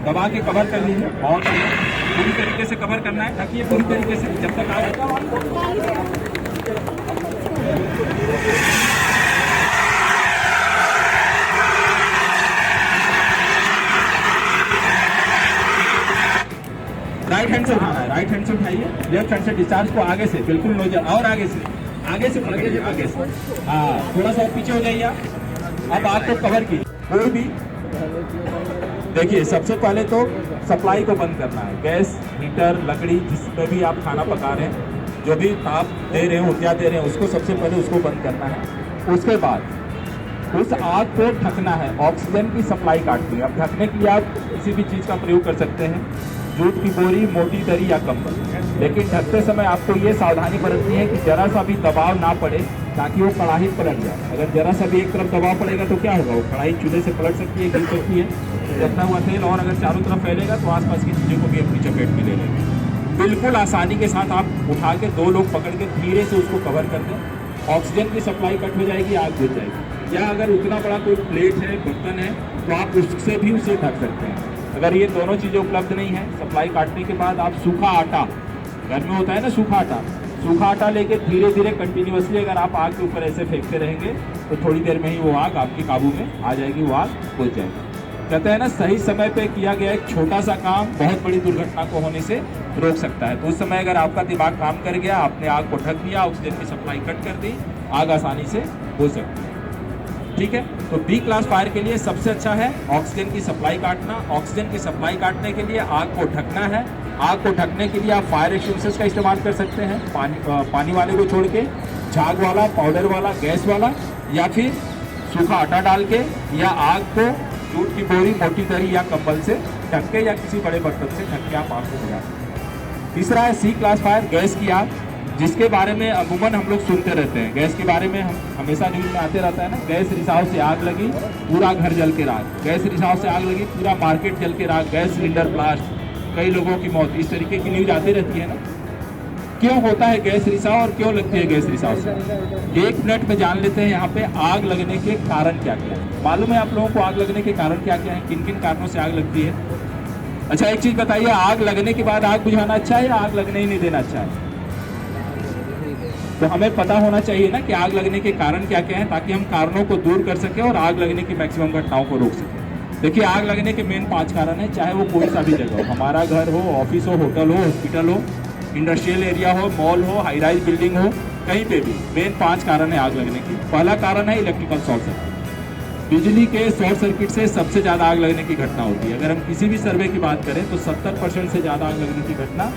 दबा के कवर कर लीजिए और पूरी तरीके से कवर करना है, ढकिए पूरी तरीके से जब तक आग राइट हैंड से उठाना है, राइट हैंड से उठाइए, लेफ्ट हैंड से डिस्चार्ज को आगे से बिल्कुल नोजल और आगे से पकड़िए, आगे से हाँ, थोड़ा सा पीछे हो जाइए आप। अब आग को कवर कीजिए। कोई भी देखिए, सबसे पहले तो सप्लाई को बंद करना है। गैस, हीटर, लकड़ी जिसमें भी आप खाना पका रहे हैं, जो भी ताप दे रहे हैं, ऊर्जा दे रहे हैं, उसको सबसे पहले उसको बंद करना है। उसके बाद उस आग को ढकना है, ऑक्सीजन की सप्लाई काटनी है। अब ढकने के लिए आप किसी भी चीज़ का प्रयोग कर सकते हैं, जूट की बोरी, मोटी दरी या कंबल, लेकिन ढकते समय आपको ये सावधानी बरतनी है कि जरा सा भी दबाव ना पड़े ताकि वो कढ़ाई पलट जाए। अगर जरा सा भी एक तरफ दबाव पड़ेगा तो क्या होगा, वो कढ़ाई चूल्हे से पलट सकती है, गिर सकती है, जलता हुआ तेल, और अगर चारों तरफ फैलेगा तो आसपास की चीज़ों को भी अपनी चपेट में ले लेंगे। बिल्कुल आसानी के साथ आप उठा के 2 लोग पकड़ के धीरे से उसको कवर कर दें। ऑक्सीजन की सप्लाई कट हो जाएगी, आग बुझ जाएगी। या अगर उतना बड़ा कोई प्लेट है, बर्तन है, तो आप उससे भी उसे ढक सकते हैं। अगर ये दोनों चीज़ें उपलब्ध नहीं है, सप्लाई काटने के बाद आप सूखा आटा, घर में होता है ना सूखा आटा लेके धीरे धीरे कंटिन्यूअसली अगर आप आग के ऊपर ऐसे फेंकते रहेंगे तो थोड़ी देर में ही वो आग आपके काबू में आ जाएगी, वो आग बुझ जाएगी। कहते हैं ना, सही समय पे किया गया एक छोटा सा काम बहुत बड़ी दुर्घटना को होने से रोक सकता है। तो उस समय अगर आपका दिमाग काम कर गया, आपने आग को ढक दिया, ऑक्सीजन की सप्लाई कट कर दी, आग आसानी से हो सकती है। ठीक है, तो बी क्लास फायर के लिए सबसे अच्छा है ऑक्सीजन की सप्लाई काटना। ऑक्सीजन की सप्लाई काटने के लिए आग को ढकना है। आग को ढकने के लिए आप फायर एक्सटिंग्विशर्स का इस्तेमाल कर सकते हैं, पानी वाले को छोड़ के, झाग वाला, पाउडर वाला, गैस वाला, या फिर सूखा आटा डाल के, या आग को जूट की बोरी, मोटी दरी या कंबल से ढक के, या किसी बड़े बर्तन से ढक के आप आग को बुझा सकते हैं। तीसरा है सी क्लास फायर, गैस की आग, जिसके बारे में अमूमन हम लोग सुनते रहते हैं। गैस के बारे में हम हमेशा न्यूज़ में आते रहता है ना, गैस रिसाव से आग लगी, पूरा घर जल के राख, गैस रिसाव से आग लगी, पूरा मार्केट जल के राख, गैस सिलेंडर ब्लास्ट, कई लोगों की मौत, इस तरीके की न्यूज़ आती रहती है ना। क्यों होता है गैस रिसाव और क्यों लगती है गैस रिसाव से? 1 मिनट में जान लेते हैं यहाँ पे आग लगने के कारण क्या क्या है। मालूम है आप लोगों को आग लगने के कारण क्या क्या है, किन किन कारणों से आग लगती है? अच्छा, एक चीज़ बताइए, आग लगने के बाद आग बुझाना अच्छा है या आग लगने ही नहीं देना अच्छा है? तो हमें पता होना चाहिए ना कि आग लगने के कारण क्या क्या है, ताकि हम कारणों को दूर कर सकें और आग लगने की मैक्सिमम घटनाओं को रोक सकें। देखिए, आग लगने के मेन 5 कारण हैं, चाहे वो कोई सा भी जगह हो, हमारा घर हो, ऑफिस हो, होटल हो, हॉस्पिटल हो, इंडस्ट्रियल एरिया हो, मॉल हो, हाई राइज बिल्डिंग हो, कहीं पे भी मेन 5 कारण है आग लगने की। पहला कारण है इलेक्ट्रिकल शॉर्ट सर्किट। बिजली के शॉर्ट सर्किट से सबसे ज़्यादा आग लगने की घटना होती है। अगर हम किसी भी सर्वे की बात करें तो 70% से ज़्यादा आग लगने की घटना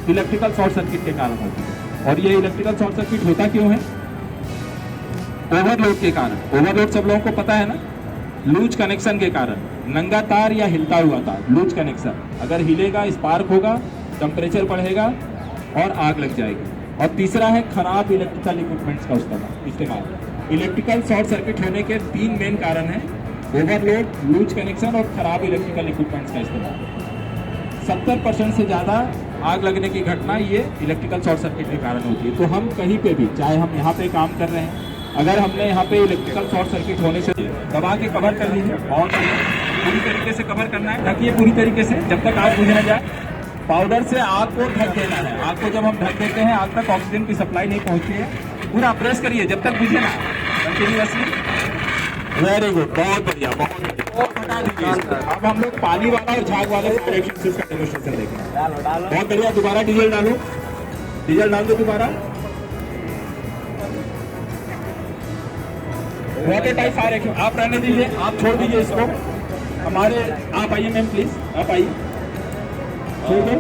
इलेक्ट्रिकल शॉर्ट सर्किट के कारण होती है। और ये इलेक्ट्रिकल शॉर्ट सर्किट होता क्यों है? ओवरलोड के कारण। ओवरलोड सब लोगों को पता है ना, लूज कनेक्शन के कारण, नंगा तार या हिलता हुआ तार, लूज कनेक्शन, अगर हिलेगा स्पार्क होगा, टेम्परेचर बढ़ेगा और आग लग जाएगी। और तीसरा है खराब इलेक्ट्रिकल इक्विपमेंट्स का इस्तेमाल। इलेक्ट्रिकल शॉर्ट सर्किट होने के 3 मेन कारण हैं, ओवरलोड, लूज कनेक्शन और खराब इलेक्ट्रिकल इक्विपमेंट्स का इस्तेमाल। 70% से ज़्यादा आग लगने की घटना ये इलेक्ट्रिकल शॉर्ट सर्किट के कारण होती है। तो हम कहीं पे भी, चाहे हम यहाँ पे काम कर रहे हैं, अगर हमने यहाँ पे इलेक्ट्रिकल शॉर्ट सर्किट होने से दबा के कवर कर लीजिए और पूरी तरीके से कवर करना है, ढकिए पूरी तरीके से जब तक आग बुझ न जाए। पाउडर से आग को ढक देना है। आग को जब हम ढक देते हैं, आग तक ऑक्सीजन की सप्लाई नहीं पहुँचती है, पूरा प्रेस करिए जब तक बुझे ना, कंटिन्यूअसली। वेरी गुड, बहुत बढ़िया, बहुत बढ़िया। हटा दीजिए। अब हम लोग पानी वाला और झाग वाले डायरेक्शन का डेमोन्स्ट्रेशन देखेंगे। बहुत बढ़िया, दोबारा डीजल डालो, डीजल डाल दो दोबारा। वाटर टाइप फायर एक्शन आप रहने दीजिए, आप छोड़ दीजिए इसको। हमारे आप आइए मैम प्लीज, आप आइए, छोड़ दो।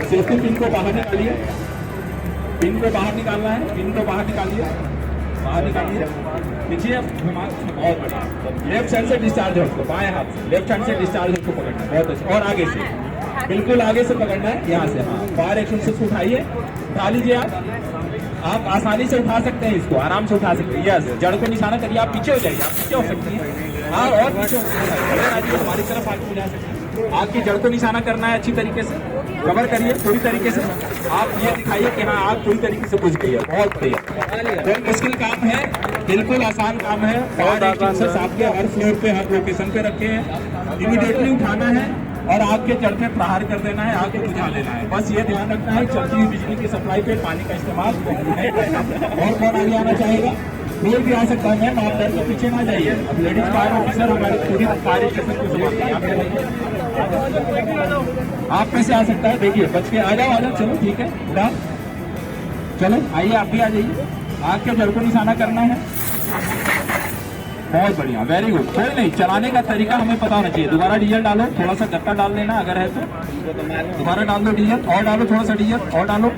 सेफ्टी पिन को बाहर निकालिए, पिन को बाहर निकालना है, पिन को बाहर निकालिए, बाहर निकालिए। देखिए बहुत बढ़िया, लेफ्ट हैंड से डिस्चार्ज है उसको, बाएं हाथ से लेफ्ट हैंड से डिस्चार्ज उसको पकड़ना है, बहुत अच्छा। और आगे से, बिल्कुल आगे से पकड़ना है, यहाँ से। हाँ, फायर एक्शन से उसको उठाइए, उठा लीजिए। आप आसानी से उठा सकते हैं, इसको आराम से उठा सकते हैं। यस, जड़ को निशाना करिए, आप पीछे हो जाइए, आप पीछे हो सकती हैं। हाँ, और पीछे हमारी तरफ आगे बुझा सकते हैं। आपकी जड़ को निशाना करना है, अच्छी तरीके से कवर करिए पूरी तरीके से। आप ये दिखाइए कि हाँ आग पूरी तरीके से बुझ गई है, बहुत बढ़िया। बहुत मुश्किल काम है, बिल्कुल आसान काम है। फायर एक्सटिंग्विशर्स आपके हर फ्लोर पे, हर लोकेशन पे रखे हैं। इमीडिएटली उठाना है और आग के जड़ पे प्रहार कर देना है, आग को बुझा लेना है। बस ये ध्यान रखना है चलती हुई बिजली की सप्लाई पे पानी का इस्तेमाल नहीं करना। और कौन आगे आना चाहेगा? कोई भी आ सकता है मैम, आप डर के पीछे ना जाइए। अब लेडीज फायर ऑफिसर हमारे पूरी फायर स्टेशन को संभालते हैं। आप में से आ सकता है, देखिए बच के आ जाओ। चलो ठीक है, उड़ा चलो आइए, आप भी आ जाइए। आग के जड़ को निशाना करना है। बहुत बढ़िया, वेरी गुड। कोई नहीं, चलाने का तरीका हमें पता होना चाहिए। दोबारा डीजल डालो, थोड़ा सा गत्ता डाल लेना अगर है तो, दोबारा डाल दो डीजल, और डालो थोड़ा सा डीजल और डालो।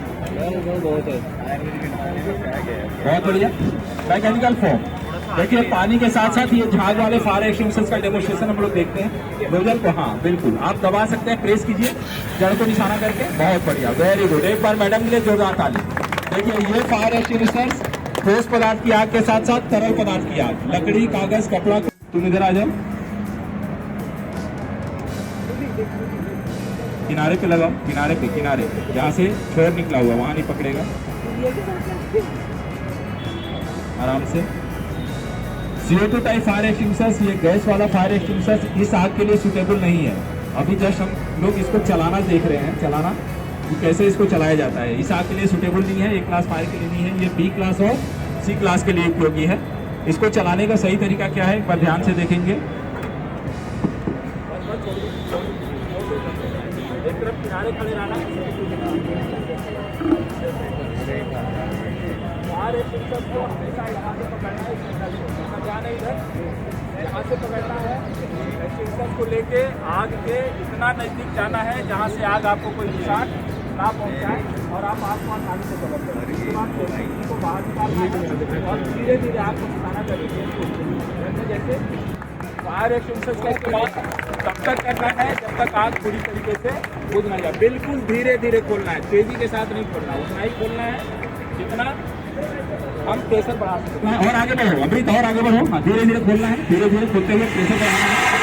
बहुत बढ़िया, मैकेनिकल फॉर्म। देखिए पानी के साथ साथ ये झाग वाले फायर एक्सटिंग्विशर्स का डेमोस्ट्रेशन हम लोग देखते हैं। नोजल को, हाँ बिल्कुल, आप दबा सकते हैं, प्रेस कीजिए जड़ को निशाना करके। बहुत बढ़िया, वेरी गुड। एक बार मैडम के लिए जोरदार ताली। देखिए ये फायर एक्सटिंग्विशर्स ठोस पदार्थ की आग के साथ साथ तरल पदार्थ की आग, लकड़ी, कागज, कपड़ा। तुम इधर आ जाओ, किनारे पे लगाओ, किनारे पे, किनारे जहाँ से छोर निकला हुआ वहां नहीं पकड़ेगा, आराम से। CO2 टाइप फायर एक्सटिंग्विशर्स, ये गैस वाला फायर एक्सटिंग्विशर्स इस आग के लिए सुटेबल नहीं है। अभी जस्ट हम लोग इसको चलाना देख रहे हैं, चलाना कैसे इसको चलाया जाता है। इस आग के लिए सुटेबल नहीं है, A क्लास फायर के लिए नहीं है, ये B क्लास और C क्लास के लिए उपयोगी है। इसको चलाने का सही तरीका क्या है, एक बार ध्यान से देखेंगे। एक तरफ किनारे खड़े रहना, यहाँ से पकड़ना है, एक्सटिंग्विशर को लेके आग के इतना नजदीक जाना है जहाँ से आग आपको कोई नुकसान ना पहुँचाए, और आप आसमान आगे से कवर करें। उसके बाद को बाहर निकालना और धीरे धीरे आग को निकालना चाहिए। जैसे फायर एक्सटिंग्विशर का इस्तेमाल तब तक करना है जब तक आग पूरी तरीके से बुझ ना जाए। बिल्कुल धीरे धीरे खोलना है, तेजी के साथ नहीं खोलना, उतना ही खोलना है जितना हम प्रेशर बढ़ा सकते हैं। और आगे बढ़ो अमृत, और आगे बढ़ो। हाँ, धीरे धीरे खोलना है, धीरे धीरे खोलते हुए प्रेशर बढ़ाना है।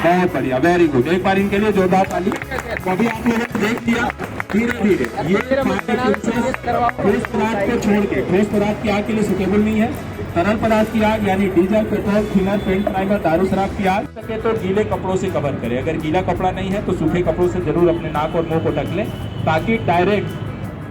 बहुत बढ़िया, वेरी गुड। एक बार इनके लिए जोरदार ताली। अभी आप लोगों ने देख लिया, धीरे धीरे ये ठोस पदार्थ को छोड़ के, ठोस पदार्थ की आग के लिए सुटेबल नहीं है। तरल पदार्थ की आग यानी diesel, petrol, thinner, paint, primer, दारू, शराब की आग सके तो गीले कपड़ों से कवर करें। अगर गीला कपड़ा नहीं है तो सूखे कपड़ों से जरूर अपने नाक और मुंह को ढक लें, ताकि डायरेक्ट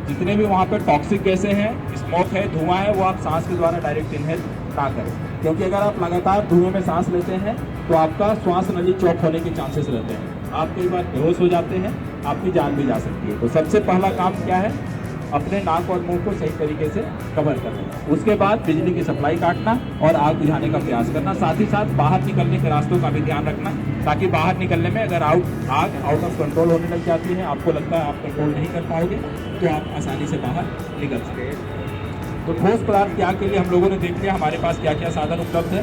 जितने भी वहाँ पे टॉक्सिक गैसें हैं, स्मोक है, धुआं है, वो आप सांस के द्वारा डायरेक्ट इनहेल ना करें। क्योंकि अगर आप लगातार धुएं में सांस लेते हैं तो आपका श्वास नली चौक होने के चांसेस रहते हैं। आप कई बार बेहोश हो जाते हैं, आपकी जान भी जा सकती है। तो सबसे पहला काम क्या है, अपने नाक और मुंह को सही तरीके से कवर करना। उसके बाद बिजली की सप्लाई काटना और आग बुझाने का प्रयास करना। साथ ही साथ बाहर निकलने के रास्तों का भी ध्यान रखना, ताकि बाहर निकलने में अगर आग आउट ऑफ कंट्रोल होने लग जाती है, आपको लगता है आप कंट्रोल नहीं कर पाओगे, तो आप आसानी से बाहर निकल सकते। तो ठोस पदार्थ की आग के लिए हम लोगों ने देख लिया हमारे पास क्या क्या साधन उपलब्ध है।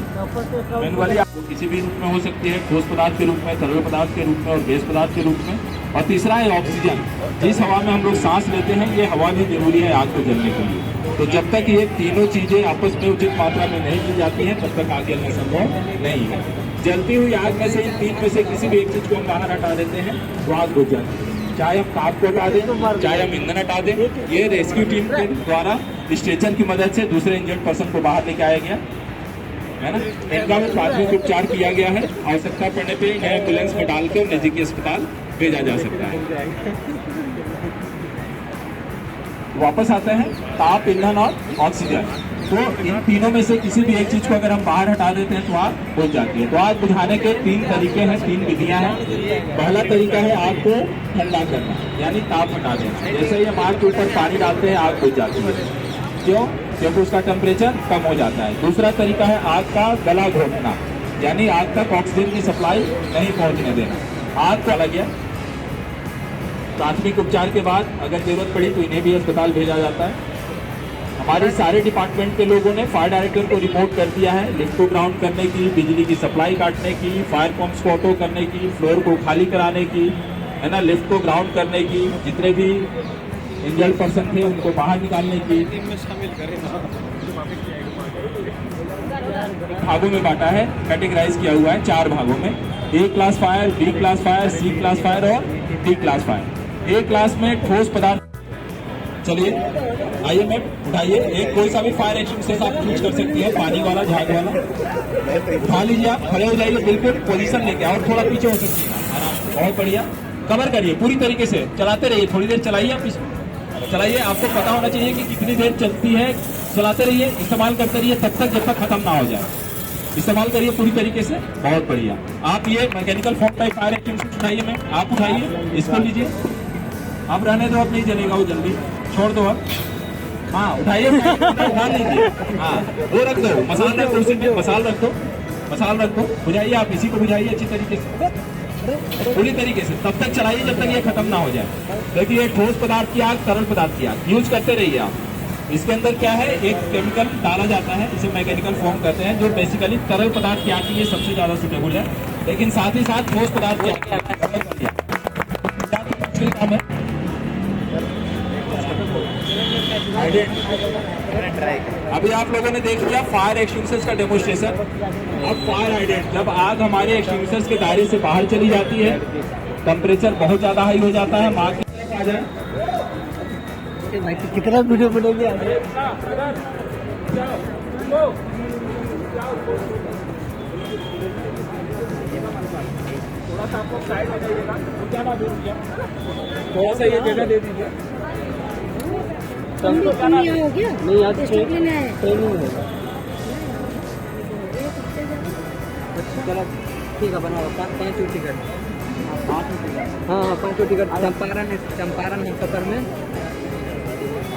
मैनुअली आपको किसी भी रूप में हो सकती है, ठोस पदार्थ के रूप में, तरल पदार्थ के रूप में और गैस पदार्थ के रूप में। और तीसरा है ऑक्सीजन। जिस हवा में हम लोग सांस लेते हैं, ये हवा भी जरूरी है आग को जलने के लिए। तो जब तक ये तीनों चीजें आपस में उचित मात्रा में नहीं की जाती हैं, तब तक आग जलना संभव नहीं है। जलती हुई आग में से इन तीन में से किसी भी एक चीज को हम बाहर हटा देते हैं तो आग बुझ जाती है। चाहे हम ताप को हटा दें, चाहे हम ईंधन हटा दें। ये रेस्क्यू टीम के द्वारा स्ट्रेचर की मदद से दूसरे इंजर्ड पर्सन को बाहर लेके आया गया है ना। इनका भी प्राथमिक उपचार किया गया है। आवश्यकता पड़ने पे इन्हें एम्बुलेंस में डालकर नजदीकी अस्पताल भेजा जा सकता है। वापस आते हैं, ताप, ईंधन और ऑक्सीजन। तो इन तीनों में से किसी भी एक चीज को अगर हम बाहर हटा देते हैं तो आग बुझ जाती है। तो आग बुझाने के तीन तरीके हैं, तीन विधियां हैं। पहला तरीका है आग को ठंडा करना, यानी ताप हटा देना। जैसे ही हम आग के ऊपर पानी डालते हैं, आग बुझ जाती है। क्यों? क्योंकि उसका टेम्परेचर कम हो जाता है। दूसरा तरीका है आग का गला घोटना, यानी आग तक ऑक्सीजन की सप्लाई नहीं पहुंचने देना। आग को अलग गया, प्राथमिक उपचार के बाद अगर जरूरत पड़ी तो इन्हें भी अस्पताल भेजा जाता है। हमारे सारे डिपार्टमेंट के लोगों ने फायर डायरेक्टर को रिपोर्ट कर दिया है लिफ्ट को ग्राउंड करने की, बिजली की सप्लाई काटने की, फायर पंप्स को ऑटो करने की, फ्लोर को खाली कराने की, है ना, लिफ्ट को ग्राउंड करने की, जितने भी इंजर्ड पर्सन थे उनको बाहर निकालने की। भागों में बांटा है, कैटेगराइज किया हुआ है 4 भागों में। A class fire, B class fire, C class fire और D class fire. A class में ठोस पदार्थ चलिए आइए मैम, उठाइए। एक कोई सा भी फायर एक्सटिंग्विशर आप यूज कर सकती है, पानी वाला, झाग वाला। उठा लीजिए, आप खड़े हो जाइए, बिल्कुल पोजीशन लेके, और थोड़ा पीछे हो सकती है आराम से। बहुत बढ़िया, कवर करिए पूरी तरीके से, चलाते रहिए, थोड़ी देर चलाइए आप चलाइए। आपको पता होना चाहिए कि कितनी देर चलती है, चलाते रहिए, इस्तेमाल करते रहिए तब तक जब तक खत्म ना हो जाए। इस्तेमाल करिए पूरी तरीके से, बहुत बढ़िया। आप ये mechanical foam type fire extinguisher उठाइए मैम, आप उठाइए, इसको लीजिए। आप रहने दो, अब नहीं जलेगा वो जल्दी, छोड़ दो अब। हाँ उठाइए, उठा लीजिए। हाँ वो रख दो, मसाल रख दो, उसी में मसाल रख दो, मसाल रख दो। बुझाइए, आप इसी को बुझाइए अच्छी तरीके से, पूरी तरीके से, तब तक चलाइए जब तक ये खत्म ना हो जाए। देखिए ठोस पदार्थ की आग, तरल पदार्थ की आग यूज करते रहिए आप। इसके अंदर क्या है, एक केमिकल डाला जाता है, इसे मैकेनिकल फॉर्म कहते हैं, जो बेसिकली तरल पदार्थ की आग के लिए सबसे ज्यादा सुटेबल है, लेकिन साथ ही साथ ठोस पदार्थ की आग मुश्किल काम है। अभी आप लोगों ने देख लिया फायर एक्सटिंग्विशर्स का डेमोन्स्ट्रेशन। अब फायर हाइड्रेंट, जब आग हमारे एक्सटिंग्विशर्स के दायरे से बाहर चली जाती है, टेम्परेचर बहुत ज्यादा हाई हो जाता है, मार्क आ जाए। कितना वीडियो बनेगी आगे? थोड़ा सा आपको साइड हो जाइएगा, ज्यादा दूर किया, थोड़ा सा ये जगह दे दीजिए। नहीं आज ट्रेनिंग होगा। चलो ठीक है, बनाओ 5 टिकट। हाँ 5 टिकट चंपारण सफर में।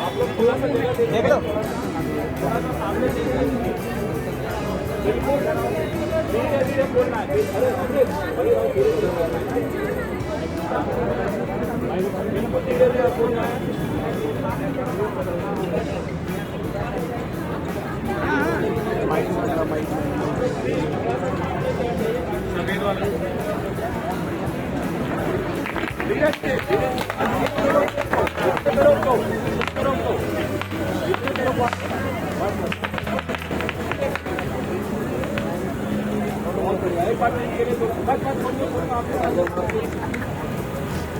आप लोग थोड़ा सा जगह दे दीजिए, थोड़ा सा सामने से बिल्कुल धीरे धीरे बोलना है। धीरे धीरे बोलना है। सफेद वाला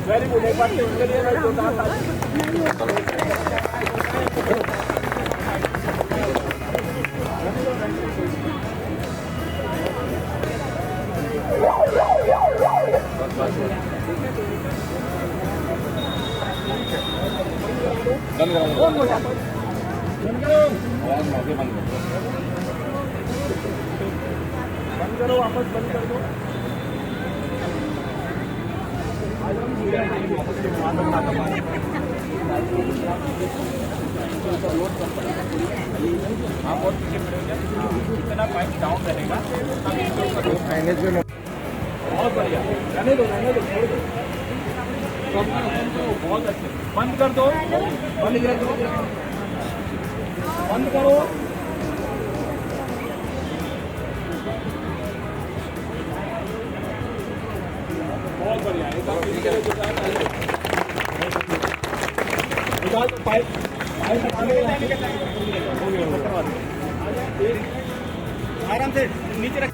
वेरी गुड, एक बार इसके लिए मैं बंद करो, वापस बंद कर दो। आप और पीछे खड़े हो, कितना पाइप डाउन रहेगा बहुत बढ़िया। रहने दो, रहने दो, छोड़ दो, बहुत अच्छे। बंद कर दो, बंद कर दो, बंद करो। बहुत बढ़िया, निकाल दो पाइप, आराम से नीचे रख।